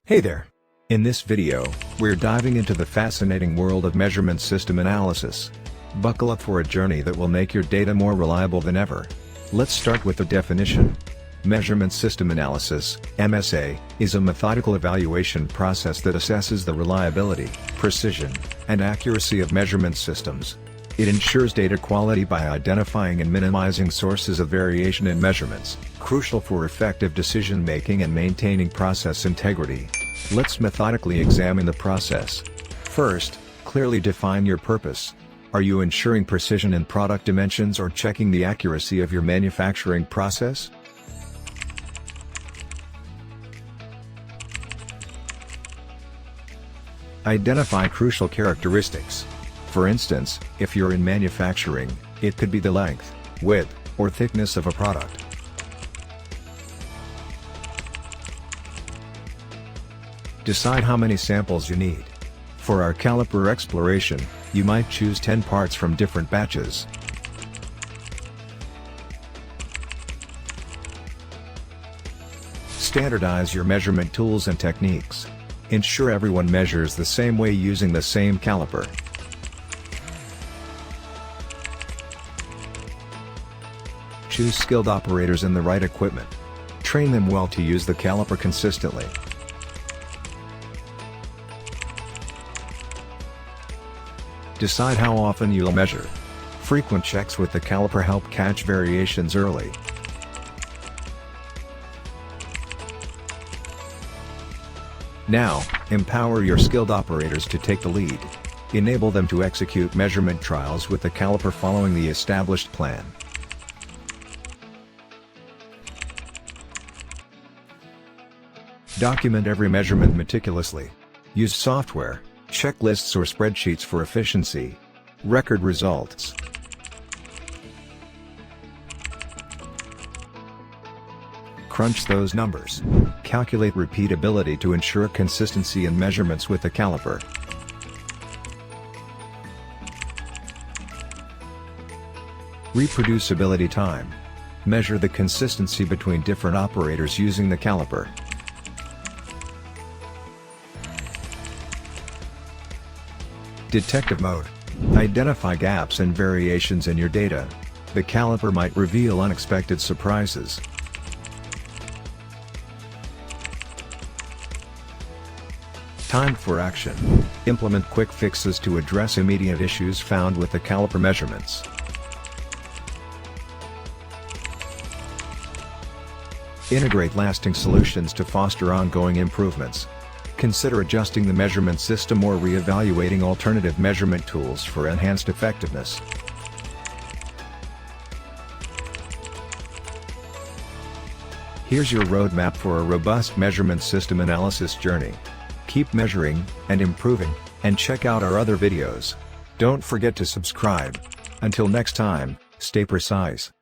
Hey there! In this video, we're diving into the fascinating world of measurement system analysis. Buckle up for a journey that will make your data more reliable than ever. Let's start with the definition. Measurement system analysis, MSA, is a methodical evaluation process that assesses the reliability, precision, and accuracy of measurement systems. It ensures data quality by identifying and minimizing sources of variation in measurements, crucial for effective decision-making and maintaining process integrity. Let's methodically examine the process. First, clearly define your purpose. Are you ensuring precision in product dimensions or checking the accuracy of your manufacturing process? Identify crucial characteristics. For instance, if you're in manufacturing, it could be the length, width, or thickness of a product. Decide how many samples you need. For our caliper exploration, you might choose 10 parts from different batches. Standardize your measurement tools and techniques. Ensure everyone measures the same way using the same caliper. Choose skilled operators and the right equipment. Train them well to use the caliper consistently. Decide how often you'll measure. Frequent checks with the caliper help catch variations early. Now, empower your skilled operators to take the lead. Enable them to execute measurement trials with the caliper following the established plan. Document every measurement meticulously. Use software, checklists or spreadsheets for efficiency. Record results. Crunch those numbers. Calculate repeatability to ensure consistency in measurements with the caliper. Reproducibility time. Measure the consistency between different operators using the caliper. Detective mode. Identify gaps and variations in your data. The caliper might reveal unexpected surprises. Time for action. Implement quick fixes to address immediate issues found with the caliper measurements. Integrate lasting solutions to foster ongoing improvements. Consider adjusting the measurement system or re-evaluating alternative measurement tools for enhanced effectiveness. Here's your roadmap for a robust measurement system analysis journey. Keep measuring and improving, and check out our other videos. Don't forget to subscribe. Until next time, stay precise.